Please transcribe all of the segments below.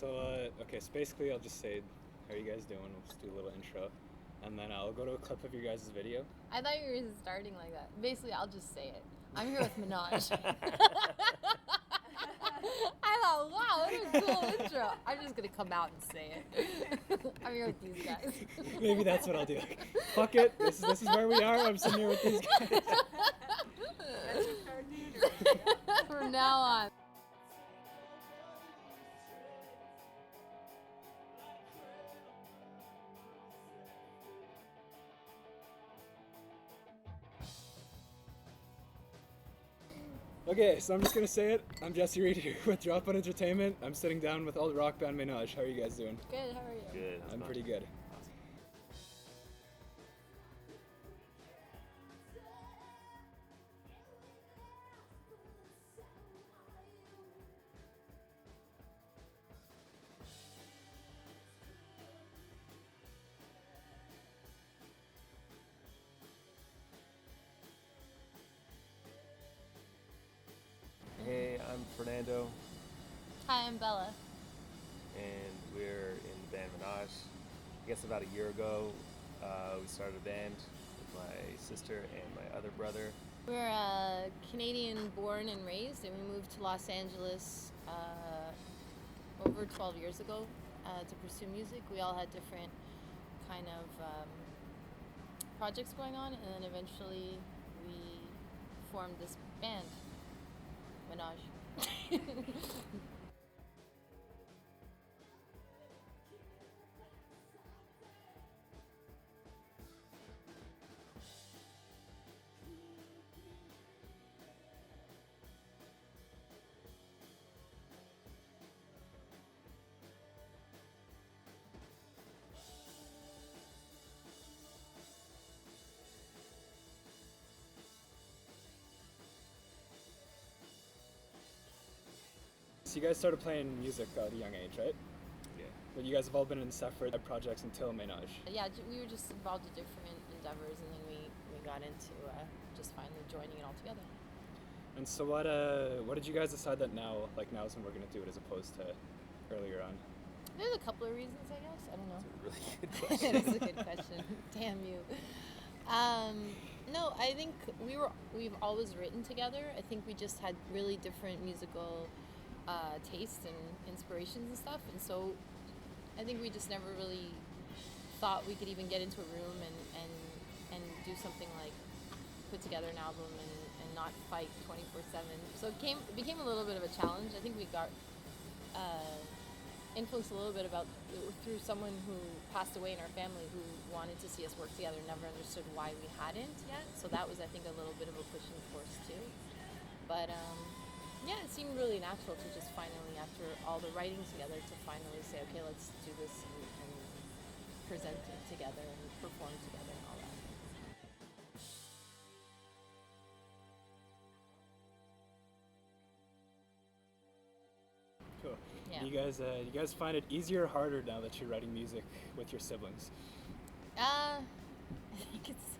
Okay, so basically I'll just say, how are you guys doing? We'll just do a little intro. And then I'll go to a clip of your guys' video. I thought you were starting like that. Basically, I'll just say it. I'm here with Menage. I thought, wow, what a cool intro. I'm just going to come out and say it. I'm here with these guys. Maybe that's what I'll do. Like, fuck it, this is where we are. I'm sitting here with these guys. From now on. Okay, so I'm just gonna say it. I'm Jesse Reed here with Dropout Entertainment. I'm sitting down with all the rock band Menage. How are you guys doing? Good, how are you? Good. I'm pretty good. Hey, I'm Fernando, Hi, I'm Bella. and we're in the band Menage. I guess about a year ago, we started a band with my sister and my other brother. We're Canadian born and raised, and we moved to Los Angeles over 12 years ago to pursue music. We all had different kind of projects going on, and then eventually we formed this band, Menage. So you guys started playing music at a young age, right? Yeah. But you guys have all been in separate projects until Menage. Yeah, we were just involved in different endeavors, and then we got into just finally joining it all together. And so what did you guys decide that now is when we're gonna do it as opposed to earlier on? There's a couple of reasons, I guess. I don't know. It's a really good question. That's a good question. Damn you. No, I think we've always written together. I think we just had really different musical tastes and inspirations and stuff, and so I think we just never really thought we could even get into a room and do something like put together an album and not fight 24/7. So it became a little bit of a challenge. I think we got influenced a little bit through someone who passed away in our family who wanted to see us work together, never understood why we hadn't yet. So that was, I think, a little bit of a pushing force too. But yeah, it seemed really natural to just finally, after all the writing together, to finally say, okay, let's do this and present it together and perform together and all that. Cool. Yeah. You guys find it easier or harder now that you're writing music with your siblings? I think it's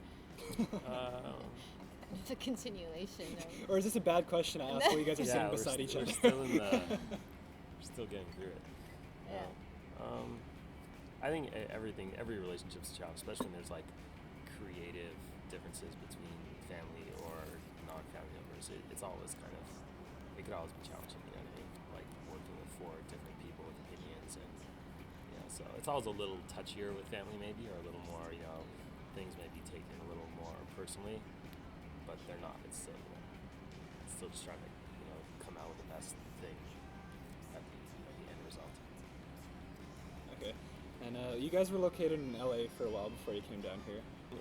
it's a continuation of... Or is this a bad question to ask while you guys are sitting beside each other? We're still getting through it. Yeah. I think every relationship's a challenge, especially when there's like creative differences between family or non-family members. It's always it could always be challenging, you know what I mean? Like working with four different people with opinions, and so it's always a little touchier with family maybe, or a little more, things may be taken a little more personally, but they're not. It's still just trying to come out with the best thing at the end result. Okay. And you guys were located in LA for a while before you came down here.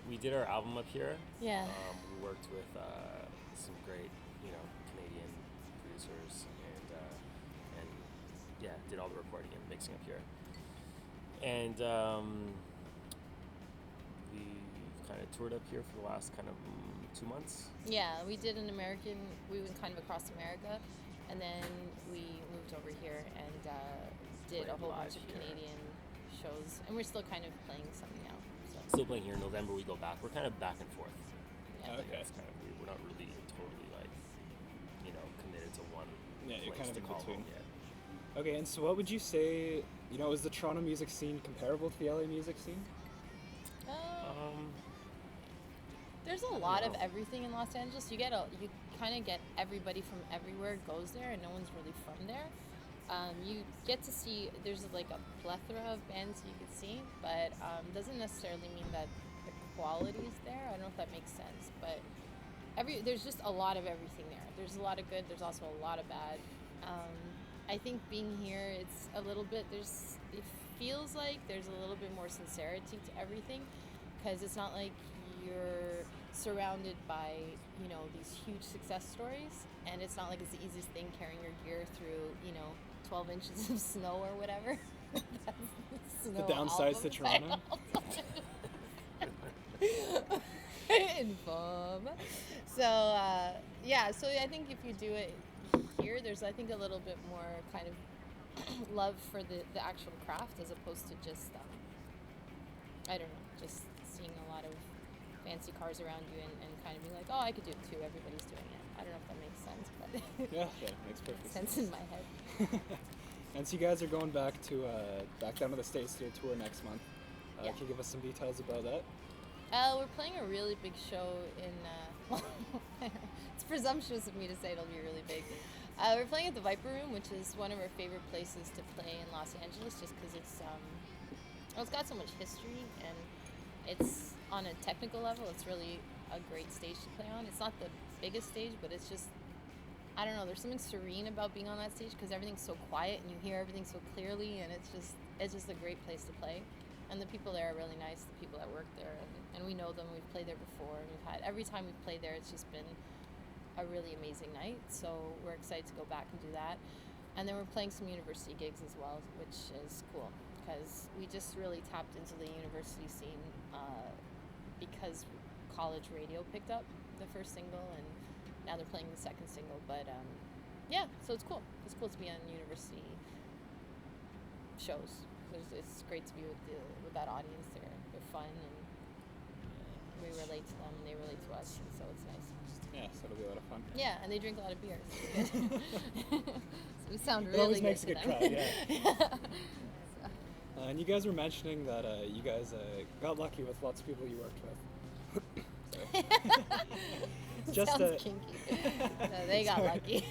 We did our album up here. Yeah. We worked with some great, Canadian producers, and yeah, did all the recording and mixing up here. And we kind of toured up here for the last kind of 2 months. Yeah, we went kind of across America, and then we moved over here and did Played a whole live bunch of here. Canadian shows, and we're still kind of playing some now. So. Still playing here in November. We go back. We're kind of back and forth. Yeah. Okay. It's kind of weird. We're not really totally committed to one Yeah, you're place kind of to in call between. home yet. Okay, and so what would you say, is the Toronto music scene comparable to the LA music scene? Um, There's a lot of everything in Los Angeles. You kind of get everybody from everywhere goes there, and no one's really from there. You get to see there's like a plethora of bands you could see, but doesn't necessarily mean that the quality's there. I don't know if that makes sense, but there's just a lot of everything there. There's a lot of good. There's also a lot of bad. I think being here, it's a little bit. It feels like there's a little bit more sincerity to everything, because it's not like you're surrounded by these huge success stories, and it's not like it's the easiest thing carrying your gear through 12 inches of snow or whatever. The downsides to Toronto. Infam. So so I think if you do it here, there's I think a little bit more kind of love for the actual craft, as opposed to just I don't know, just seeing a lot of fancy cars around you and kind of being like, oh, I could do it too, everybody's doing it. I don't know if that makes sense, but Yeah, makes perfect sense in my head. And so you guys are going back down to the States to do a tour next month. Yeah. Can you give us some details about that? We're playing a really big show in it's presumptuous of me to say it'll be really big. We're playing at the Viper Room, which is one of our favorite places to play in Los Angeles, just because it's got so much history, and it's on a technical level, it's really a great stage to play on. It's not the biggest stage, but it's just, I don't know, there's something serene about being on that stage, because everything's so quiet and you hear everything so clearly, and it's just a great place to play. And the people there are really nice, the people that work there, and we know them. We've played there before, and every time we've played there, it's just been a really amazing night. So we're excited to go back and do that. And then we're playing some university gigs as well, which is cool, because we just really tapped into the university scene because college radio picked up the first single, and now they're playing the second single. But so it's cool. It's cool to be on university shows. It's great to be with that audience. They're fun, and we relate to them, and they relate to us, and so it's nice. Yeah, so it'll be a lot of fun. Yeah, and they drink a lot of beer. So, so we sound really It always good makes a to good them. crowd, yeah. So. And you guys were mentioning that you guys got lucky with lots of people you worked with. Just sounds kinky. No, they got lucky.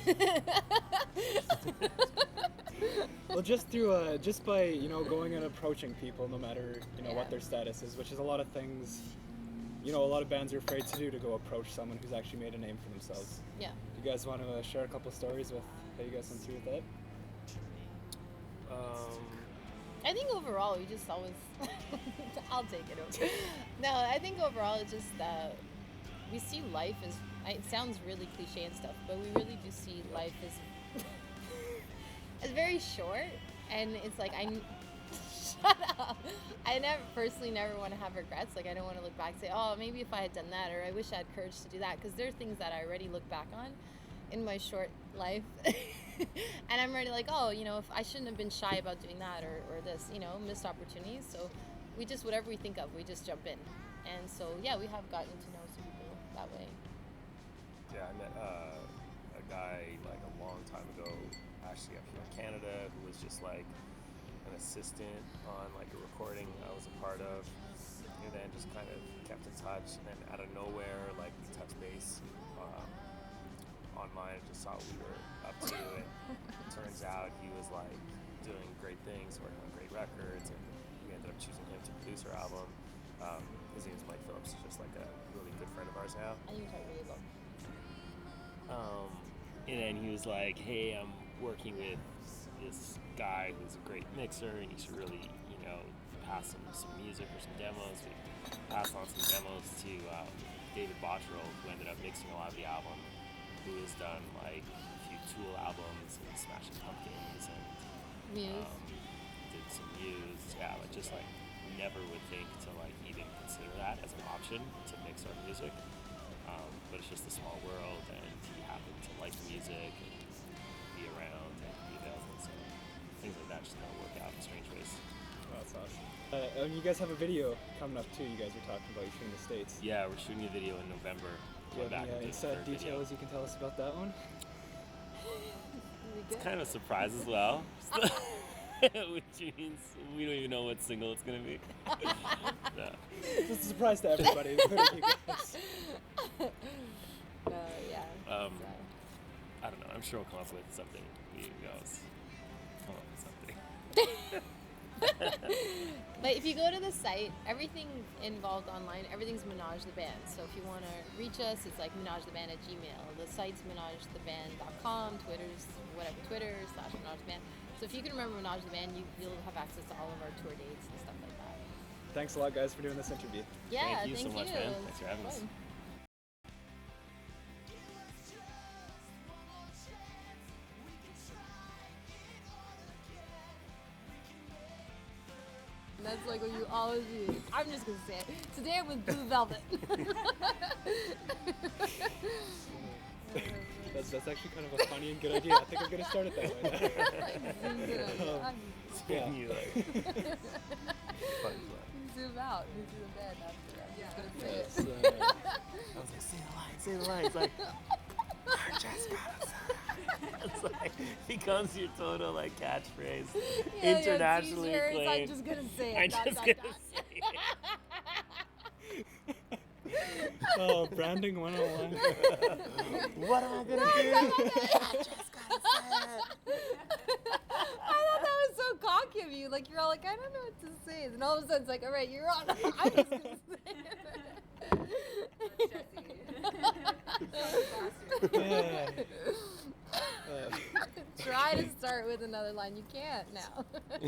Well, just through just by going and approaching people, no matter what their status is, which is a lot of things. A lot of bands are afraid to do, to go approach someone who's actually made a name for themselves. Yeah. You guys want to share a couple stories with how you guys went through with that? I think overall, we just always. I'll take it over. No, I think overall it's just we see life as. It sounds really cliche and stuff, but we really do see life as. It's very short, and it's like shut up. I personally never want to have regrets. Like, I don't want to look back and say, oh, maybe if I had done that, or I wish I had courage to do that, because there are things that I already look back on in my short life, and I'm already like, oh, if I shouldn't have been shy about doing that, or this, missed opportunities. So we just, whatever we think of, we just jump in, and so yeah, we have gotten to know some people that way. Yeah, I met a guy like a long time ago, actually up here in Canada, who was just like an assistant on like a recording I was a part of, and then just kind of kept in touch, and then out of nowhere, like, we touched base online, and just saw what we were up to, and it turns out he was like doing great things, working on great records, and we ended up choosing him to produce our album. His name is Mike Phillips. He's just like a really good friend of ours now. And you talk really low. And then he was like, hey, I'm working with this guy who's a great mixer, and you should really, pass him some music or some demos. We passed on some demos to David Bottrell, who ended up mixing a lot of the album, who has done like a few Tool albums and Smashing Pumpkins, and Muse. did some Muse. Yeah, but just like never would think to like even consider that as an option to mix our music. But it's just a small world, and he happened to like music and be around and be available, so things like that just kind of work out in strange ways. Oh, that's awesome. And you guys have a video coming up too. You guys were talking about shooting in the States. Yeah, we're shooting a video in November. Do you have any inside details you can tell us about that one? We good. kind of a surprise as well. Which means we don't even know what single it's gonna be. No. It's a surprise to everybody, including you guys. Yeah. I don't know. I'm sure we'll come up with something. You guys come up with something. But if you go to the site, everything involved online, everything's Menage the Band. So if you want to reach us, it's like menagetheband@gmail. The site's menagetheband.com, Twitter/menagetheband. So if you can remember Menage the Band, you'll have access to all of our tour dates and stuff like that. Thanks a lot, guys, for doing this interview. Yeah, Thank you so much, man. Thanks for having us. Fun. That's like what you always do. I'm just gonna say it. Today I'm with Blue Velvet. That's actually kind of a funny and good idea. I think I'm gonna start it that way. Yeah. You like fun. Zoom out into the bed after. I'm just gonna say it. I was like, say the line. It's like, I just got It's like becomes your total like catchphrase, internationally t-shirts, acclaimed. I'm just gonna say it. I'm just gonna say it. Oh, branding 101. What am I gonna do? I just gotta say it. I thought that was so cocky of you. Like you're all like, I don't know what to say, and all of a sudden it's like, all right, you're on. I'm just gonna say it. Try to start with another line. You can't now.